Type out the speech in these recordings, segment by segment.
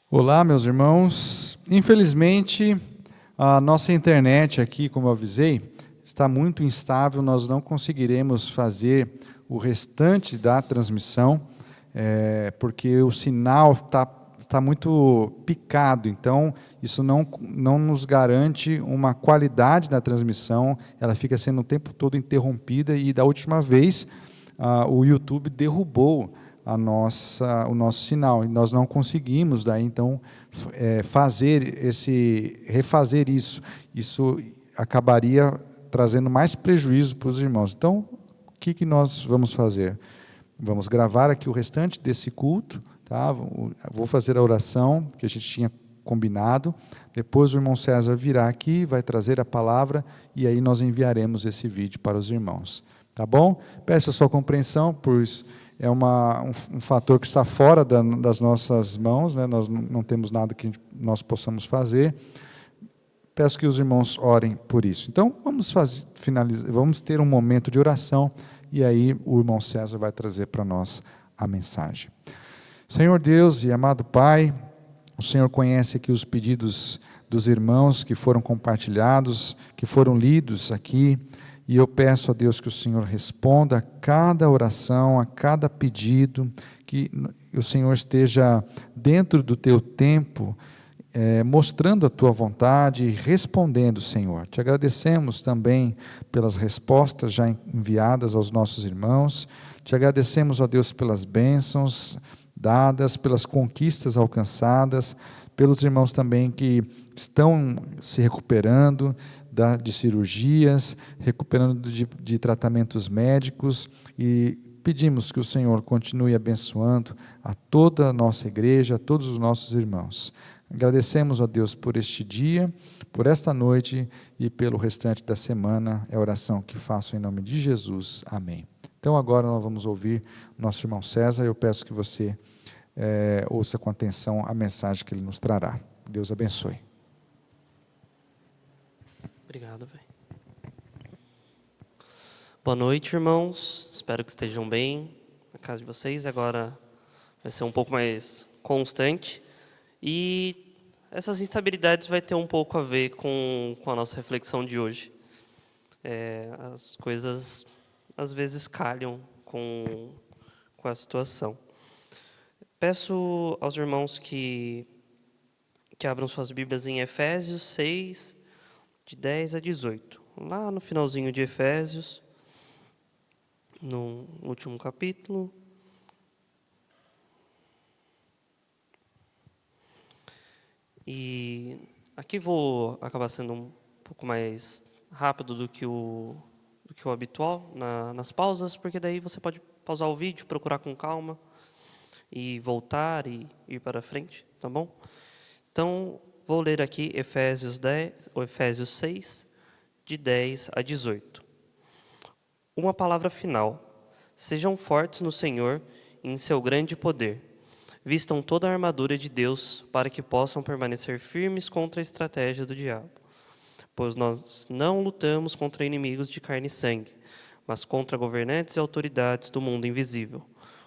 Olá, meus irmãos. Infelizmente, a nossa internet aqui, como eu avisei, está muito instável. Nós não conseguiremos fazer o restante da transmissão, porque o sinal está muito picado. Então, isso não nos garante uma qualidade da transmissão. Ela fica sendo o tempo todo interrompida e, da última vez, o YouTube derrubou o nosso sinal, e nós não conseguimos daí então refazer isso acabaria trazendo mais prejuízo para os irmãos. Então, o que nós vamos fazer? Vamos gravar aqui o restante desse culto, tá? Vou fazer a oração que a gente tinha combinado, depois o irmão César virá aqui, vai trazer a palavra, e aí nós enviaremos esse vídeo para os irmãos, tá bom? Peço a sua compreensão, pois é um fator que está fora das nossas mãos, né? Nós não temos nada que nós possamos fazer. Peço que os irmãos orem por isso. Então, vamos ter um momento de oração, e aí o irmão César vai trazer para nós a mensagem. Senhor Deus e amado Pai, o Senhor conhece aqui os pedidos dos irmãos que foram compartilhados, que foram lidos aqui, e eu peço a Deus que o Senhor responda a cada oração, a cada pedido, que o Senhor esteja dentro do teu tempo, mostrando a tua vontade e respondendo, Senhor. Te agradecemos também pelas respostas já enviadas aos nossos irmãos, te agradecemos, ó Deus, pelas bênçãos dadas, pelas conquistas alcançadas, pelos irmãos também que estão se recuperando de cirurgias, recuperando de tratamentos médicos, e pedimos que o Senhor continue abençoando a toda a nossa igreja, a todos os nossos irmãos. Agradecemos a Deus por este dia, por esta noite e pelo restante da semana. É a oração que faço em nome de Jesus. Amém. Então agora nós vamos ouvir o nosso irmão César. Eu peço que você ouça com atenção a mensagem que ele nos trará. Deus abençoe. Obrigado, velho. Boa noite, irmãos. Espero que estejam bem na casa de vocês. Agora vai ser um pouco mais constante. E essas instabilidades vai ter um pouco a ver com a nossa reflexão de hoje. As coisas, às vezes, calham com a situação. Peço aos irmãos que abram suas Bíblias em Efésios 6, de 10 a 18. Lá no finalzinho de Efésios, no último capítulo. E aqui vou acabar sendo um pouco mais rápido do que o habitual nas pausas, porque daí você pode pausar o vídeo, procurar com calma e voltar e ir para frente, tá bom? Então, vou ler aqui Efésios 6, de 10 a 18. Uma palavra final. Sejam fortes no Senhor e em seu grande poder. Vistam toda a armadura de Deus para que possam permanecer firmes contra a estratégia do diabo. Pois nós não lutamos contra inimigos de carne e sangue, mas contra governantes e autoridades do mundo invisível,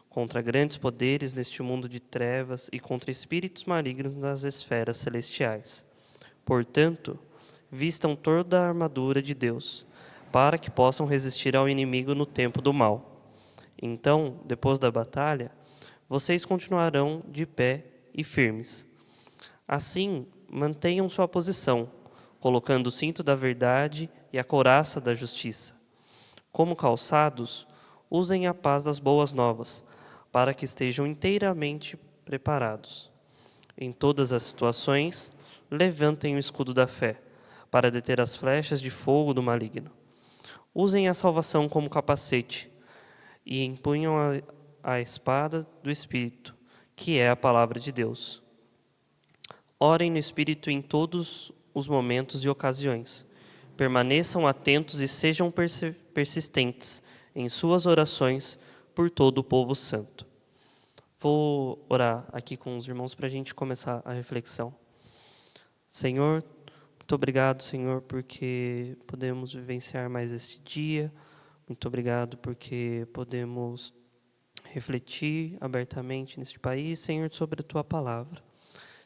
contra grandes poderes neste mundo de trevas e contra espíritos malignos nas esferas celestiais. Portanto, vistam toda a armadura de Deus, para que possam resistir ao inimigo no tempo do mal. Então, depois da batalha, vocês continuarão de pé e firmes. Assim, mantenham sua posição, colocando o cinto da verdade e a couraça da justiça. Como calçados, usem a paz das boas novas, para que estejam inteiramente preparados. Em todas as situações, levantem o escudo da fé, para deter as flechas de fogo do maligno. Usem a salvação como capacete e empunham a espada do Espírito, que é a palavra de Deus. Orem no Espírito em todos os momentos e ocasiões. Permaneçam atentos e sejam persistentes em suas orações por todo o povo santo. Vou orar aqui com os irmãos para a gente começar a reflexão. Senhor, muito obrigado, Senhor, porque podemos vivenciar mais este dia. Muito obrigado porque podemos refletir abertamente neste país, Senhor, sobre a Tua palavra.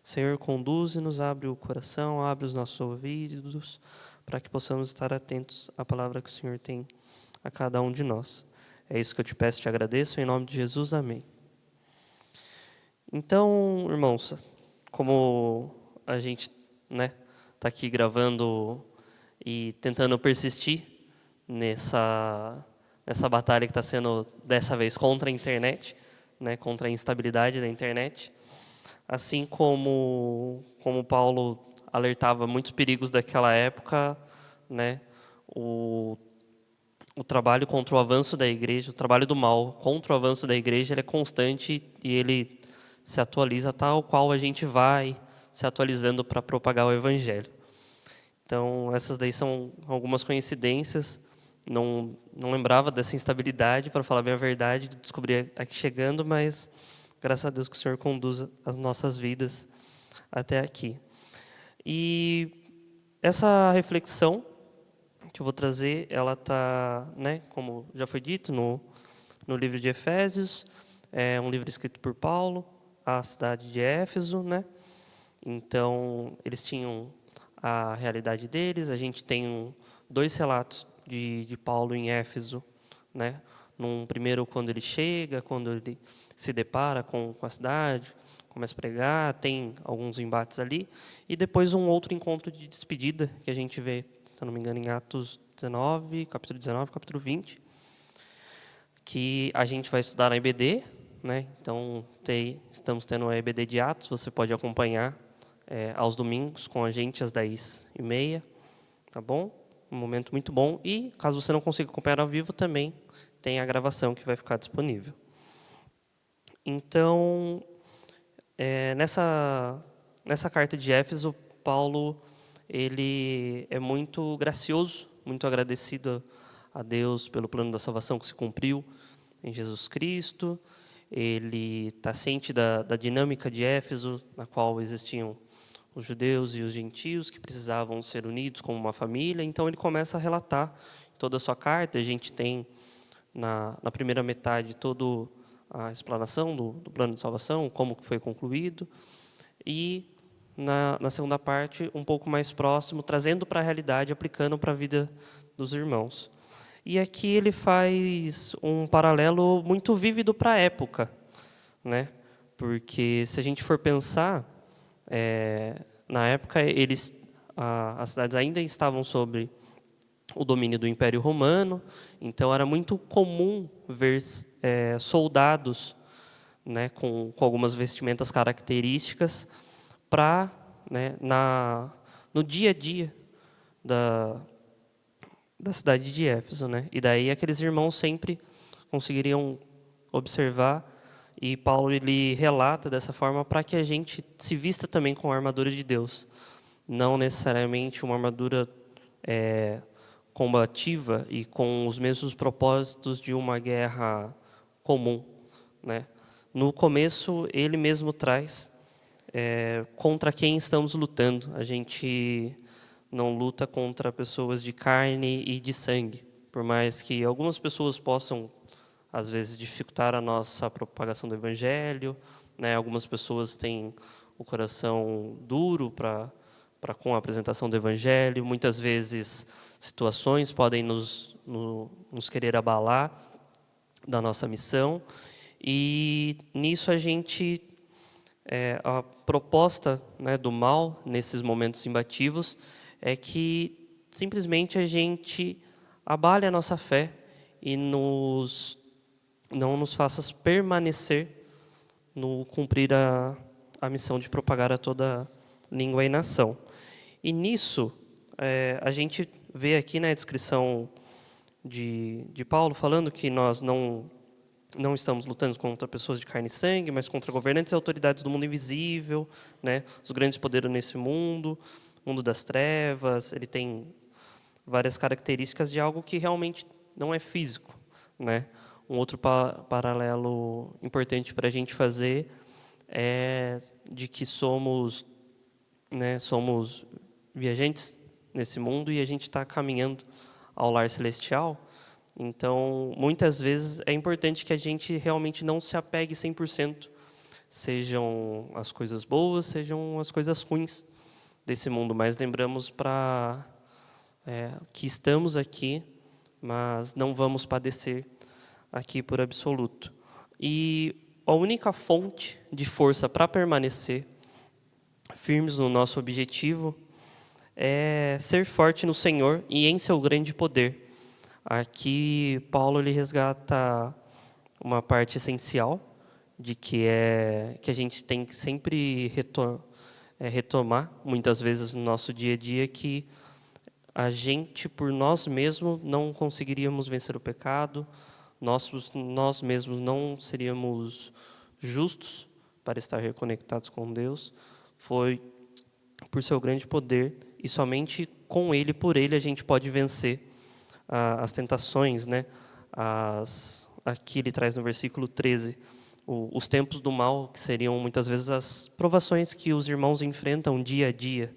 Senhor, conduze-nos, abre o coração, abre os nossos ouvidos, para que possamos estar atentos à palavra que o Senhor tem a cada um de nós. É isso que eu te peço e te agradeço, em nome de Jesus, amém. Então, irmãos, como a gente está aqui gravando e tentando persistir nessa batalha que está sendo, dessa vez, contra a internet, contra a instabilidade da internet, assim como Paulo alertava muitos perigos daquela época, o trabalho contra o avanço da igreja, o trabalho do mal contra o avanço da igreja, ele é constante e ele se atualiza tal qual a gente vai se atualizando para propagar o evangelho. Então, essas daí são algumas coincidências. Não lembrava dessa instabilidade, para falar bem a verdade, descobri aqui chegando, mas graças a Deus que o Senhor conduza as nossas vidas até aqui. E essa reflexão que eu vou trazer, ela está, como já foi dito, no livro de Efésios, é um livro escrito por Paulo, à cidade de Éfeso, Então, eles tinham a realidade deles. A gente tem 2 relatos de Paulo em Éfeso, Num primeiro, quando ele chega, quando ele se depara com a cidade, começa a pregar, tem alguns embates ali, e depois um outro encontro de despedida, que a gente vê, se eu não me engano, em Atos 19, capítulo 19, capítulo 20, que a gente vai estudar na EBD, Então, estamos tendo a EBD de Atos, você pode acompanhar aos domingos com a gente às 10h30, tá bom? Um momento muito bom. E, caso você não consiga acompanhar ao vivo, também tem a gravação que vai ficar disponível. Então, nessa carta de Éfeso, Paulo ele é muito gracioso, muito agradecido a Deus pelo plano da salvação que se cumpriu em Jesus Cristo. Ele está ciente da dinâmica de Éfeso, na qual existiam os judeus e os gentios que precisavam ser unidos como uma família. Então, ele começa a relatar toda a sua carta. A gente tem, na primeira metade, toda a explanação do plano de salvação, como foi concluído. E, na segunda parte, um pouco mais próximo, trazendo para a realidade, aplicando para a vida dos irmãos. E aqui ele faz um paralelo muito vívido para a época, Porque, se a gente for pensar, na época, as cidades ainda estavam sob o domínio do Império Romano, então era muito comum ver soldados com algumas vestimentas características para, no dia a dia da cidade de Éfeso. E daí aqueles irmãos sempre conseguiriam observar, e Paulo ele relata dessa forma para que a gente se vista também com a armadura de Deus. Não necessariamente uma armadura combativa e com os mesmos propósitos de uma guerra comum. No começo, ele mesmo traz contra quem estamos lutando. A gente não luta contra pessoas de carne e de sangue, por mais que algumas pessoas possam, às vezes, dificultar a nossa propagação do Evangelho. Algumas pessoas têm o coração duro para com a apresentação do Evangelho. Muitas vezes, situações podem nos querer abalar da nossa missão. E nisso a proposta do mal, nesses momentos imbativos, é que simplesmente a gente abale a nossa fé e não nos faça permanecer no cumprir a missão de propagar a toda língua e nação. E nisso, a gente vê aqui na descrição de Paulo falando que nós não estamos lutando contra pessoas de carne e sangue, mas contra governantes e autoridades do mundo invisível, os grandes poderes nesse mundo das trevas. Ele tem várias características de algo que realmente não é físico. Um outro paralelo importante para a gente fazer é de que somos viajantes nesse mundo e a gente está caminhando ao lar celestial. Então, muitas vezes, é importante que a gente realmente não se apegue 100% sejam as coisas boas, sejam as coisas ruins desse mundo, mas lembramos que estamos aqui, mas não vamos padecer aqui por absoluto. E a única fonte de força para permanecer firmes no nosso objetivo é ser forte no Senhor e em seu grande poder. Aqui Paulo ele resgata uma parte essencial de que a gente tem que sempre retomar muitas vezes no nosso dia a dia, que a gente por nós mesmos não conseguiríamos vencer o pecado, nós mesmos não seríamos justos para estar reconectados com Deus. Foi por seu grande poder, e somente com Ele, por Ele, a gente pode vencer as tentações, né? Aqui ele traz no versículo 13, os tempos do mal, que seriam muitas vezes as provações que os irmãos enfrentam dia a dia,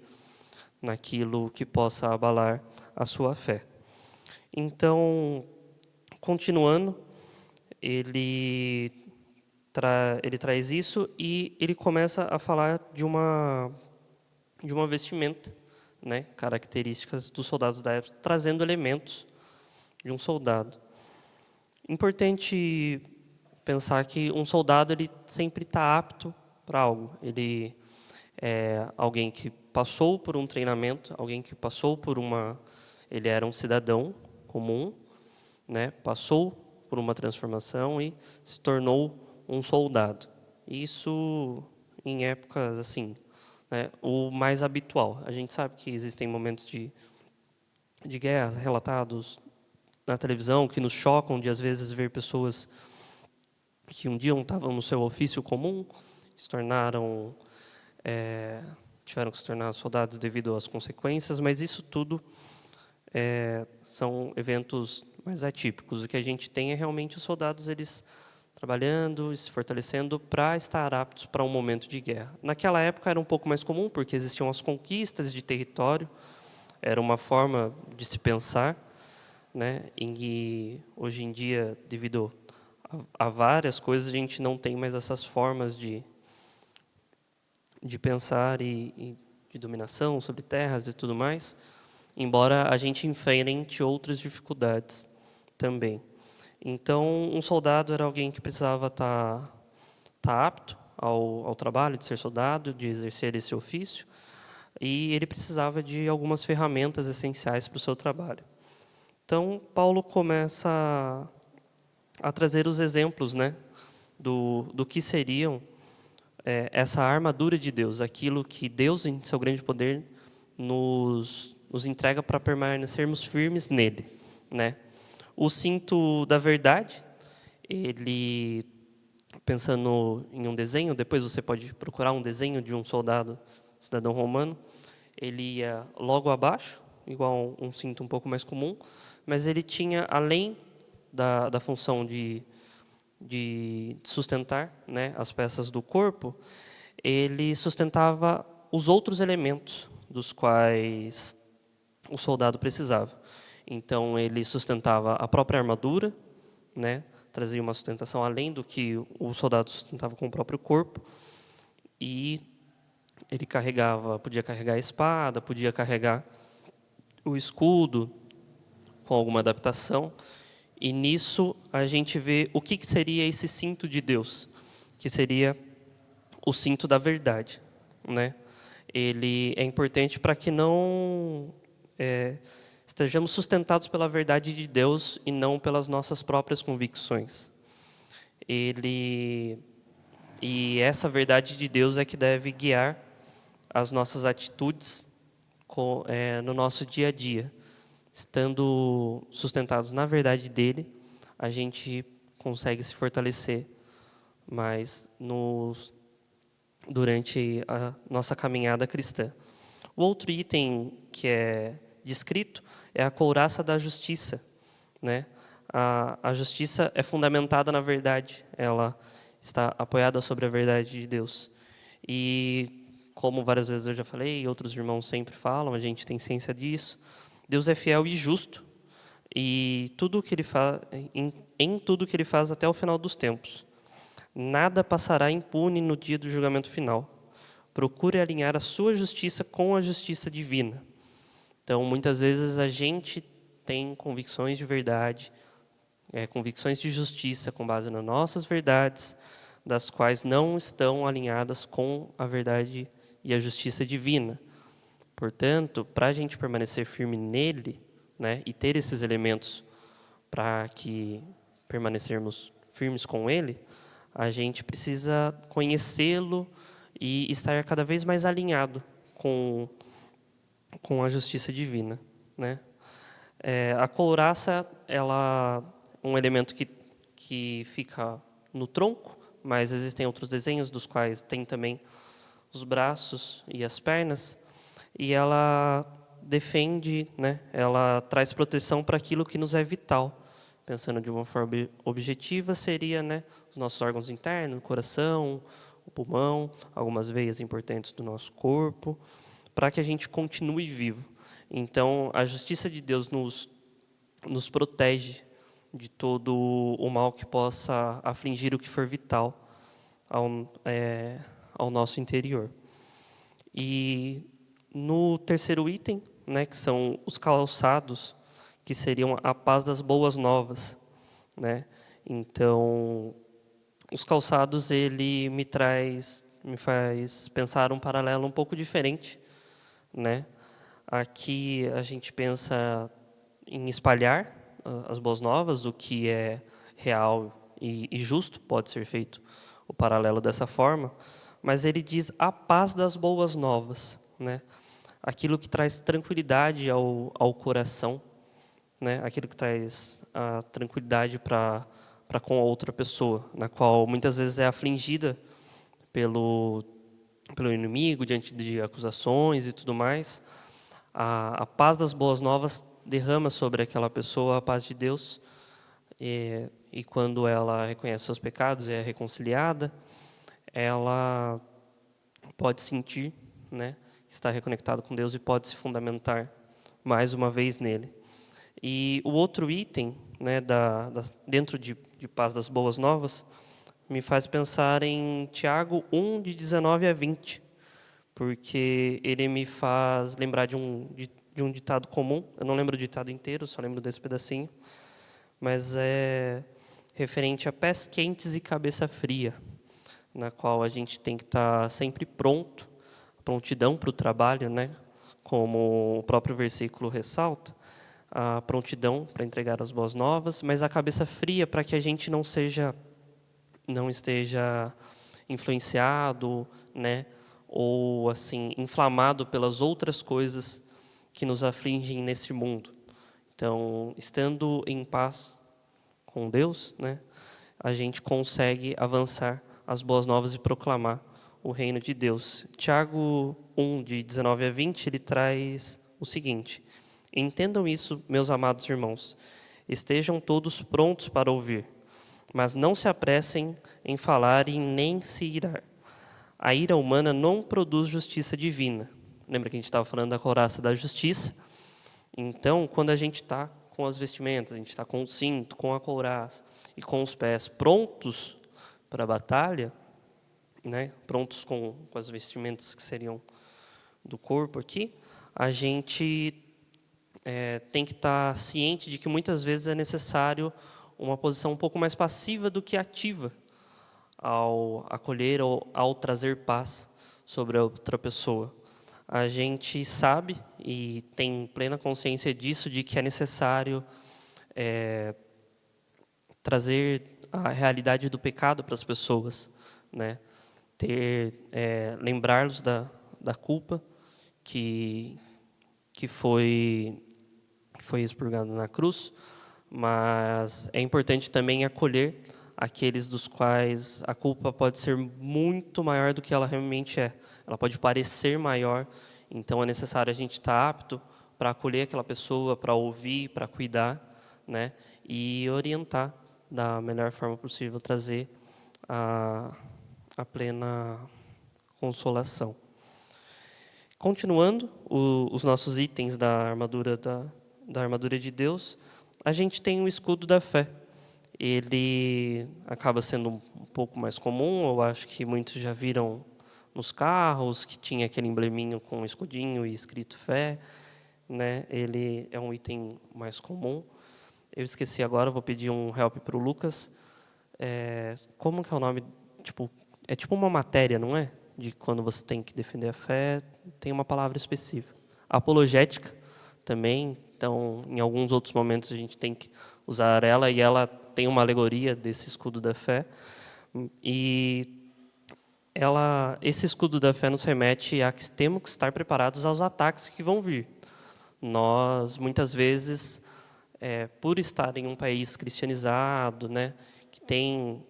naquilo que possa abalar a sua fé. Então, continuando, ele traz isso e ele começa a falar de uma vestimenta, né, características dos soldados da época, trazendo elementos de um soldado. Importante pensar que um soldado ele sempre está apto para algo. Ele é alguém que passou por um treinamento, alguém que passou por ele era um cidadão comum, né, passou por uma transformação e se tornou um soldado. Isso em épocas assim, né, o mais habitual. A gente sabe que existem momentos de guerra relatados na televisão que nos chocam de às vezes ver pessoas que um dia estavam no seu ofício comum, tiveram que se tornar soldados devido às consequências, mas isso tudo são eventos mais atípicos. O que a gente tem é realmente os soldados eles trabalhando e se fortalecendo para estar aptos para um momento de guerra. Naquela época era um pouco mais comum, porque existiam as conquistas de território, era uma forma de se pensar, né, em que hoje em dia, devido a várias coisas, a gente não tem mais essas formas de pensar e de dominação sobre terras e tudo mais, embora a gente enfrente outras dificuldades também. Então, um soldado era alguém que precisava estar apto ao trabalho de ser soldado, de exercer esse ofício, e ele precisava de algumas ferramentas essenciais para o seu trabalho. Então, Paulo começa a trazer os exemplos, né, do que seriam essa armadura de Deus, aquilo que Deus, em seu grande poder, nos entrega para permanecermos firmes nele, né? O cinto da verdade, ele, pensando em um desenho, depois você pode procurar um desenho de um cidadão romano, ele ia logo abaixo, igual um cinto um pouco mais comum, mas ele tinha, além da função de sustentar, né, as peças do corpo, ele sustentava os outros elementos dos quais o soldado precisava. Então, ele sustentava a própria armadura, né, trazia uma sustentação além do que o soldado sustentava com o próprio corpo, e ele podia carregar a espada, podia carregar o escudo com alguma adaptação, e nisso a gente vê o que seria esse cinto de Deus, que seria o cinto da verdade, né? Ele é importante para que não estejamos sustentados pela verdade de Deus e não pelas nossas próprias convicções. E essa verdade de Deus é que deve guiar as nossas atitudes no nosso dia a dia. Estando sustentados na verdade dele, a gente consegue se fortalecer mais durante a nossa caminhada cristã. O outro item que é descrito é a couraça da justiça, né? A justiça é fundamentada na verdade, ela está apoiada sobre a verdade de Deus. E, como várias vezes eu já falei, e outros irmãos sempre falam, a gente tem ciência disso, Deus é fiel e justo, e tudo que ele faz, em tudo que ele faz até o final dos tempos. Nada passará impune no dia do julgamento final. Procure alinhar a sua justiça com a justiça divina. Então, muitas vezes a gente tem convicções de verdade, convicções de justiça com base nas nossas verdades, das quais não estão alinhadas com a verdade e a justiça divina. Portanto, para a gente permanecer firme nele, né, e ter esses elementos para que permanecermos firmes com ele, a gente precisa conhecê-lo e estar cada vez mais alinhado com a justiça divina, né? A couraça, ela é um elemento que fica no tronco, mas existem outros desenhos dos quais tem também os braços e as pernas, e ela defende, né? Ela traz proteção para aquilo que nos é vital. Pensando de uma forma objetiva, seria, né, os nossos órgãos internos, o coração, o pulmão, algumas veias importantes do nosso corpo, para que a gente continue vivo. Então, a justiça de Deus nos protege de todo o mal que possa afligir o que for vital ao nosso interior. E no terceiro item, né, que são os calçados, que seriam a paz das boas novas, né? Então, os calçados, ele me faz pensar um paralelo um pouco diferente, né? Aqui a gente pensa em espalhar as boas novas, o que é real e justo, pode ser feito o paralelo dessa forma, mas ele diz a paz das boas novas, né? Aquilo que traz tranquilidade ao coração, né? Aquilo que traz a tranquilidade para com a outra pessoa, na qual muitas vezes é afligida pelo inimigo, diante de acusações e tudo mais. A paz das boas novas derrama sobre aquela pessoa a paz de Deus, e quando ela reconhece seus pecados e é reconciliada, ela pode sentir, né, que está reconectado com Deus e pode se fundamentar mais uma vez nele. E o outro item, né, dentro de paz das boas novas, me faz pensar em Tiago 1, de 19 a 20, porque ele me faz lembrar de um ditado comum. Eu não lembro o ditado inteiro, só lembro desse pedacinho, mas é referente a pés quentes e cabeça fria, na qual a gente tem que estar sempre pronto, prontidão para o trabalho, né? Como o próprio versículo ressalta, a prontidão para entregar as boas novas, mas a cabeça fria para que a gente não esteja influenciado, né, ou assim inflamado pelas outras coisas que nos afligem nesse mundo. Então, estando em paz com Deus, né, a gente consegue avançar as boas novas e proclamar o reino de Deus. Tiago 1, de 19 a 20, ele traz o seguinte: entendam isso, meus amados irmãos, estejam todos prontos para ouvir, mas não se apressem em falar e nem se irar. A ira humana não produz justiça divina. Lembra que a gente estava falando da couraça da justiça? Então, quando a gente está com as vestimentas, a gente está com o cinto, com a couraça e com os pés prontos para a batalha, né, prontos com as vestimentas que seriam do corpo aqui, a gente tem que estar ciente de que muitas vezes é necessário uma posição um pouco mais passiva do que ativa ao acolher ou ao trazer paz sobre a outra pessoa. A gente sabe e tem plena consciência disso, de que é necessário trazer a realidade do pecado para as pessoas, né? Lembrá-los da culpa que foi expurgado na cruz, mas é importante também acolher aqueles dos quais a culpa pode ser muito maior do que ela realmente é. Ela pode parecer maior, então é necessário a gente estar apto para acolher aquela pessoa, para ouvir, para cuidar, né, e orientar da melhor forma possível, trazer a plena consolação. Continuando os nossos itens da armadura de Deus, a gente tem o escudo da fé. ele acaba sendo um pouco mais comum. Eu acho que muitos já viram nos carros, que tinha aquele embleminho com escudinho e escrito fé, né? Ele é um item mais comum. Eu esqueci agora, vou pedir um help para o Lucas. Como que é o nome? Tipo, é tipo uma matéria, não é? De quando você tem que defender a fé, tem uma palavra específica. Apologética também. Então, em alguns outros momentos a gente tem que usar ela, e ela tem uma alegoria desse escudo da fé. E esse escudo da fé nos remete a que temos que estar preparados aos ataques que vão vir. Nós, muitas vezes, por estar em um país cristianizado, né, que tem,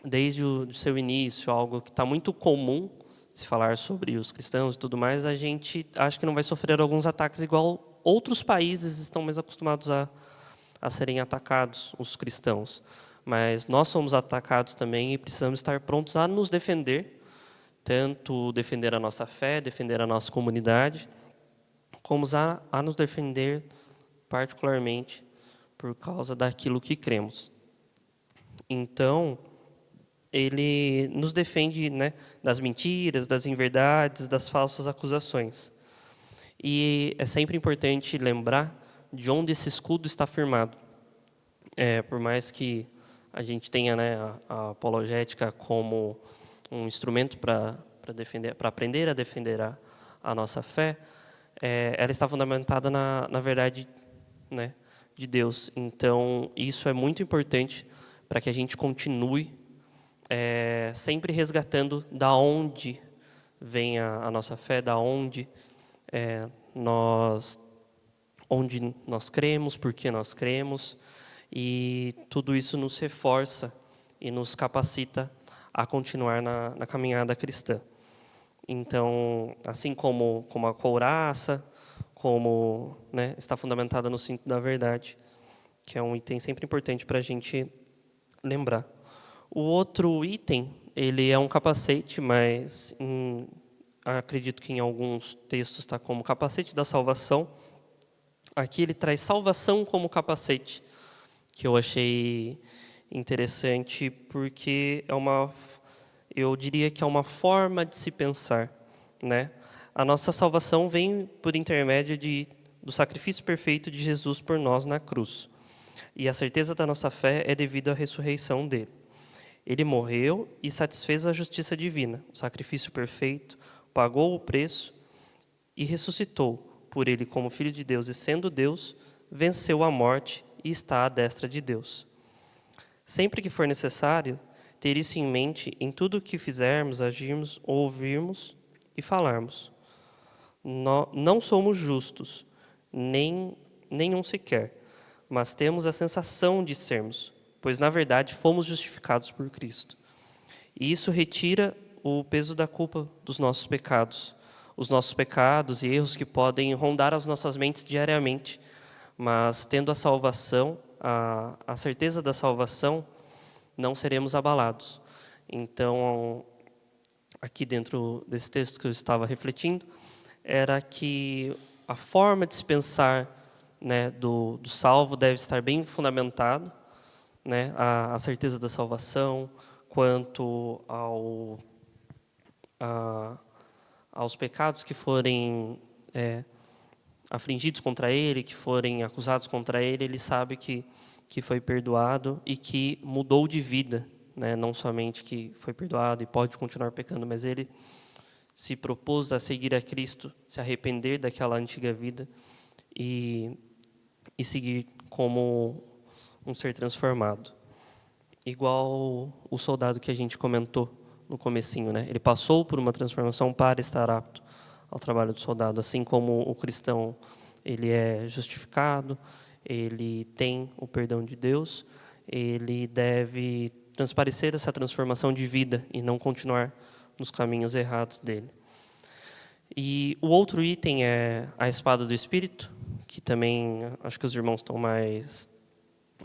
desde o seu início, algo que está muito comum se falar sobre os cristãos e tudo mais, a gente acha que não vai sofrer alguns ataques igual outros países estão mais acostumados a serem atacados, os cristãos. Mas nós somos atacados também e precisamos estar prontos a nos defender, tanto defender a nossa fé, defender a nossa comunidade, como a nos defender particularmente por causa daquilo que cremos. Então, ele nos defende, né, das mentiras, das inverdades, das falsas acusações. E é sempre importante lembrar de onde esse escudo está firmado. Por mais que a gente tenha, né, a apologética como um instrumento para defender, para aprender a defender a nossa fé, ela está fundamentada na verdade, né, de Deus. Então, isso é muito importante para que a gente continue sempre resgatando da onde vem a nossa fé, da onde onde nós cremos, por que nós cremos, e tudo isso nos reforça e nos capacita a continuar na caminhada cristã. Então, assim como a couraça, como, né, está fundamentada no cinto da verdade, que é um item sempre importante para a gente lembrar. O outro item, ele é um capacete, mas acredito que em alguns textos está como capacete da salvação. Aqui ele traz salvação como capacete, que eu achei interessante porque eu diria que é uma forma de se pensar, né? A nossa salvação vem por intermédio do sacrifício perfeito de Jesus por nós na cruz. E a certeza da nossa fé é devido à ressurreição dele. Ele morreu e satisfez a justiça divina, o sacrifício perfeito, pagou o preço e ressuscitou. Por ele, como Filho de Deus e sendo Deus, venceu a morte e está à destra de Deus. Sempre que for necessário, ter isso em mente em tudo o que fizermos, agirmos, ouvirmos e falarmos. Não somos justos, nenhum sequer, mas temos a sensação de sermos, pois, na verdade, fomos justificados por Cristo. E isso retira o peso da culpa dos nossos pecados. Os nossos pecados e erros que podem rondar as nossas mentes diariamente. Mas, tendo a salvação, a certeza da salvação, não seremos abalados. Então, aqui dentro desse texto que eu estava refletindo, era que a forma de se pensar, né, do salvo deve estar bem fundamentado, né, a certeza da salvação, quanto aos pecados que forem afligidos contra ele, que forem acusados contra ele, ele sabe que foi perdoado e que mudou de vida, né? Não somente que foi perdoado e pode continuar pecando, mas ele se propôs a seguir a Cristo, se arrepender daquela antiga vida e seguir como um ser transformado. Igual o soldado que a gente comentou no comecinho, né? Ele passou por uma transformação para estar apto ao trabalho do soldado, assim como o cristão, ele é justificado, ele tem o perdão de Deus, ele deve transparecer essa transformação de vida e não continuar nos caminhos errados dele. E o outro item é a espada do Espírito, que também acho que os irmãos estão mais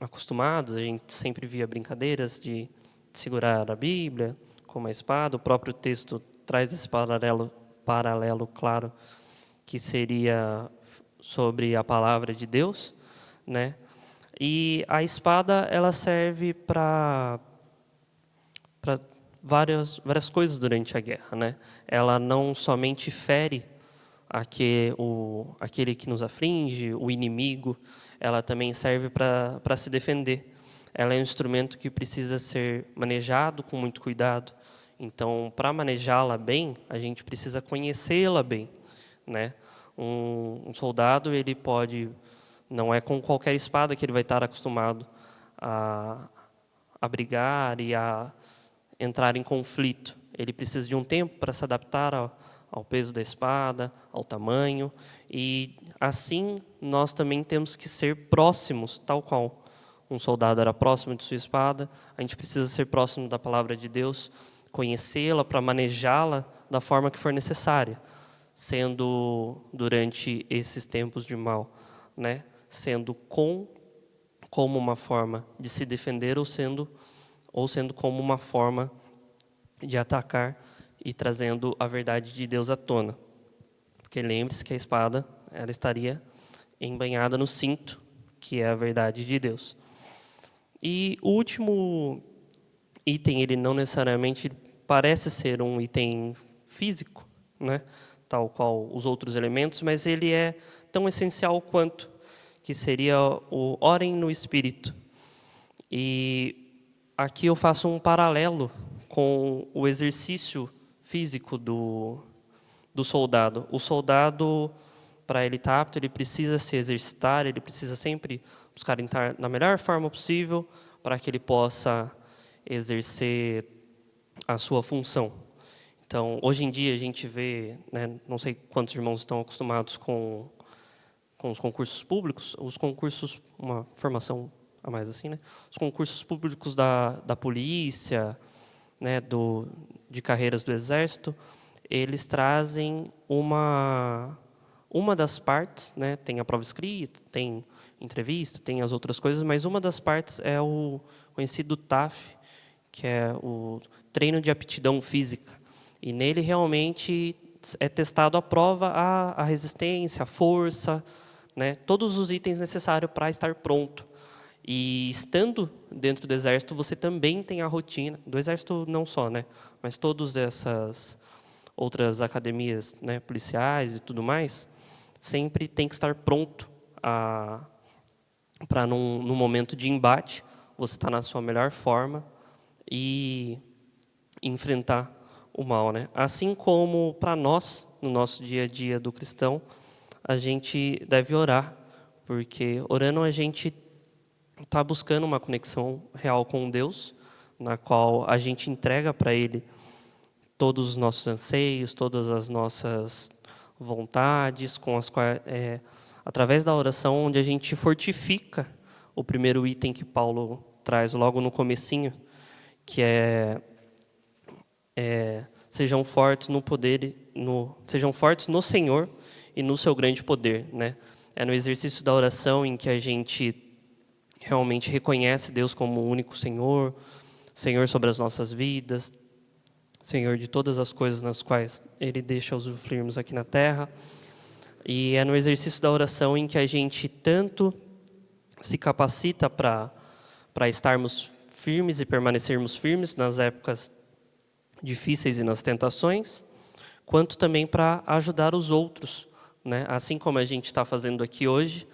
acostumados. A gente sempre via brincadeiras de segurar a Bíblia com uma espada. O próprio texto traz esse paralelo claro, que seria sobre a palavra de Deus, né? E a espada, ela serve para várias coisas durante a guerra, né? Ela não somente fere aquele que nos aflige, o inimigo, ela também serve para se defender. Ela é um instrumento que precisa ser manejado com muito cuidado. Então, para manejá-la bem, a gente precisa conhecê-la bem, né? Um soldado, ele pode, não é com qualquer espada que ele vai estar acostumado a brigar e a entrar em conflito. Ele precisa de um tempo para se adaptar ao peso da espada, ao tamanho, e assim nós também temos que ser próximos, tal qual um soldado era próximo de sua espada, a gente precisa ser próximo da palavra de Deus, conhecê-la para manejá-la da forma que for necessária, sendo durante esses tempos de mal, né, sendo como uma forma de se defender ou sendo como uma forma de atacar e trazendo a verdade de Deus à tona. Porque lembre-se que a espada, ela estaria embanhada no cinto, que é a verdade de Deus. E o último item, ele não necessariamente parece ser um item físico, né, tal qual os outros elementos, mas ele é tão essencial quanto, que seria o orem no Espírito. E aqui eu faço um paralelo com o exercício físico do soldado. O soldado, para ele estar apto, ele precisa se exercitar, ele precisa sempre buscar estar na melhor forma possível para que ele possa exercer a sua função. Então, hoje em dia a gente vê, né, não sei quantos irmãos estão acostumados com os concursos públicos, os concursos, uma formação a mais assim, né? Os concursos públicos da polícia, né, de carreiras do Exército, eles trazem uma das partes, né, tem a prova escrita, tem entrevista, tem as outras coisas, mas uma das partes é o conhecido TAF, que é o treino de aptidão física. E nele realmente é testado à prova a resistência, a força, né, todos os itens necessários para estar pronto. E estando dentro do Exército, você também tem a rotina, do Exército não só, né, mas todas essas outras academias, né, policiais e tudo mais, sempre tem que estar pronto para num momento de embate, você estar na sua melhor forma e enfrentar o mal, né? Assim como para nós, no nosso dia a dia do cristão, a gente deve orar, porque orando a gente está buscando uma conexão real com Deus, na qual a gente entrega para Ele todos os nossos anseios, todas as nossas vontades, com as quais, através da oração, onde a gente fortifica o primeiro item que Paulo traz logo no comecinho, que sejam fortes no poder, sejam fortes no Senhor e no seu grande poder, né? É no exercício da oração em que a gente realmente reconhece Deus como o único Senhor, Senhor sobre as nossas vidas, Senhor de todas as coisas nas quais Ele deixa usufruirmos aqui na terra. E é no exercício da oração em que a gente tanto se capacita para estarmos firmes e permanecermos firmes nas épocas difíceis e nas tentações, quanto também para ajudar os outros, né? Assim como a gente está fazendo aqui hoje,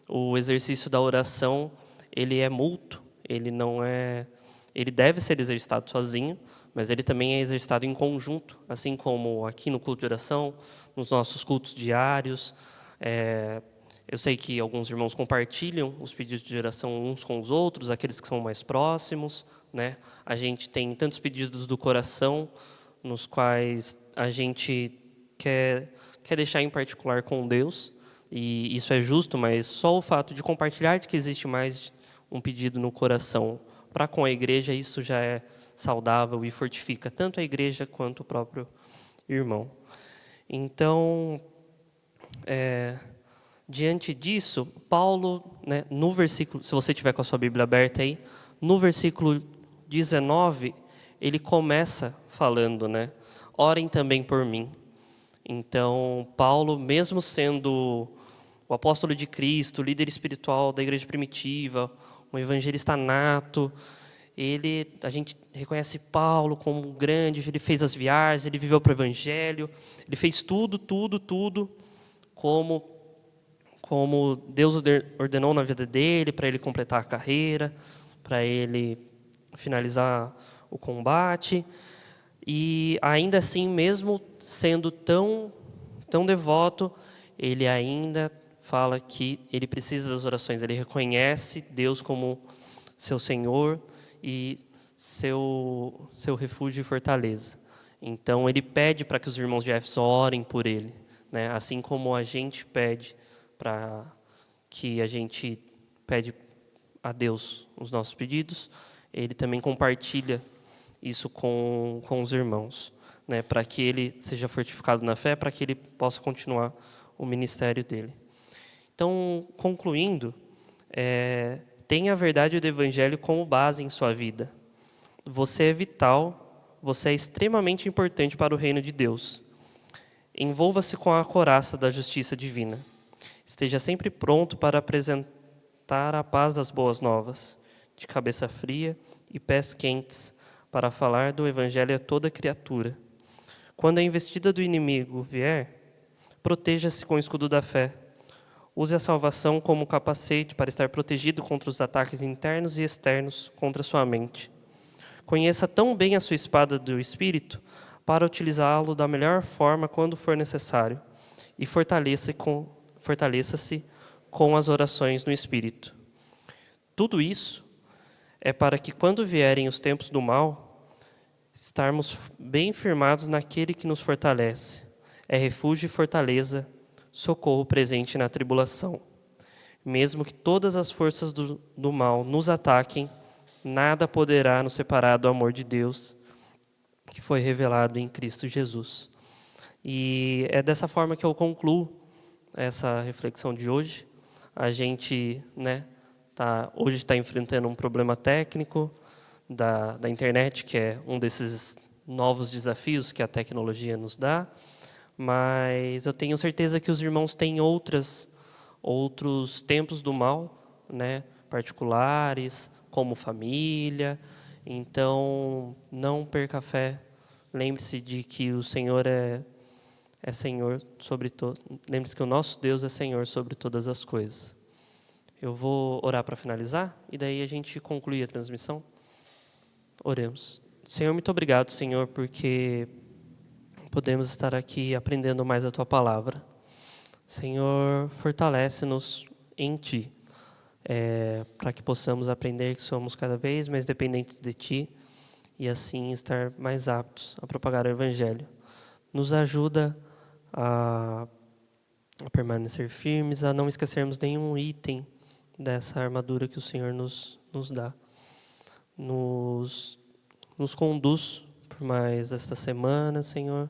o exercício da oração, ele é mútuo, ele deve ser exercitado sozinho, mas ele também é exercitado em conjunto, assim como aqui no culto de oração, nos nossos cultos diários. Eu sei que alguns irmãos compartilham os pedidos de oração uns com os outros, aqueles que são mais próximos, né? A gente tem tantos pedidos do coração, nos quais a gente quer deixar em particular com Deus, e isso é justo, mas só o fato de compartilhar de que existe mais um pedido no coração para com a igreja, isso já é saudável e fortifica tanto a igreja quanto o próprio irmão. Então, diante disso, Paulo, né, no versículo, se você tiver com a sua Bíblia aberta aí, no versículo 19, ele começa falando, né, orem também por mim. Então, Paulo, mesmo sendo o apóstolo de Cristo, o líder espiritual da igreja primitiva, um evangelista nato. A gente reconhece Paulo como um grande, ele fez as viagens, ele viveu para o evangelho, ele fez tudo como Deus ordenou na vida dele, para ele completar a carreira, para ele finalizar o combate. E ainda assim, mesmo sendo tão devoto, ele ainda fala que ele precisa das orações, ele reconhece Deus como seu Senhor e seu refúgio e fortaleza. Então, ele pede para que os irmãos de Éfeso orem por ele, né? Assim como a gente pede a Deus os nossos pedidos, ele também compartilha isso com os irmãos, né? Para que ele seja fortificado na fé, para que ele possa continuar o ministério dele. Então, concluindo, tenha a verdade do Evangelho como base em sua vida. Você é vital, você é extremamente importante para o reino de Deus. Envolva-se com a couraça da justiça divina. Esteja sempre pronto para apresentar a paz das boas novas, de cabeça fria e pés quentes, para falar do Evangelho a toda criatura. Quando a investida do inimigo vier, proteja-se com o escudo da fé. Use a salvação como capacete para estar protegido contra os ataques internos e externos contra sua mente. Conheça tão bem a sua espada do Espírito para utilizá-lo da melhor forma quando for necessário e fortaleça-se com as orações no Espírito. Tudo isso é para que, quando vierem os tempos do mal, estarmos bem firmados naquele que nos fortalece. É refúgio e fortaleza, socorro presente na tribulação. Mesmo que todas as forças do mal nos ataquem, nada poderá nos separar do amor de Deus, que foi revelado em Cristo Jesus. E é dessa forma que eu concluo essa reflexão de hoje. A gente, hoje está enfrentando um problema técnico da internet, que é um desses novos desafios que a tecnologia nos dá, mas eu tenho certeza que os irmãos têm outros tempos do mal, particulares, como família. Então, não perca a fé. Lembre-se de que o Senhor é Senhor sobre todo. Lembre-se que o nosso Deus é Senhor sobre todas as coisas. Eu vou orar para finalizar e daí a gente conclui a transmissão. Oremos. Senhor, muito obrigado, Senhor, porque podemos estar aqui aprendendo mais a Tua palavra. Senhor, fortalece-nos em Ti, para que possamos aprender que somos cada vez mais dependentes de Ti e assim estar mais aptos a propagar o Evangelho. Nos ajuda a permanecer firmes, a não esquecermos nenhum item dessa armadura que o Senhor nos dá. Nos conduz por mais esta semana, Senhor,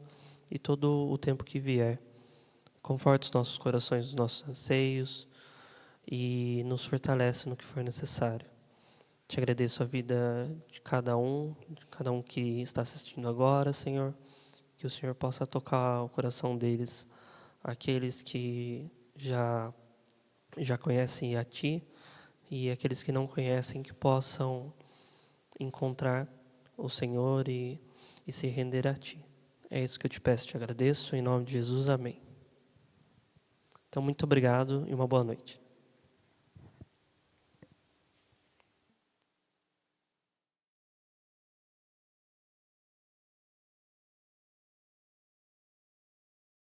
e todo o tempo que vier. Conforta os nossos corações, os nossos anseios e nos fortalece no que for necessário. Te agradeço a vida de cada um que está assistindo agora, Senhor, que o Senhor possa tocar o coração deles, aqueles que já conhecem a Ti e aqueles que não conhecem, que possam encontrar o Senhor e se render a Ti. É isso que eu te peço, te agradeço, em nome de Jesus, amém. Então, muito obrigado e uma boa noite.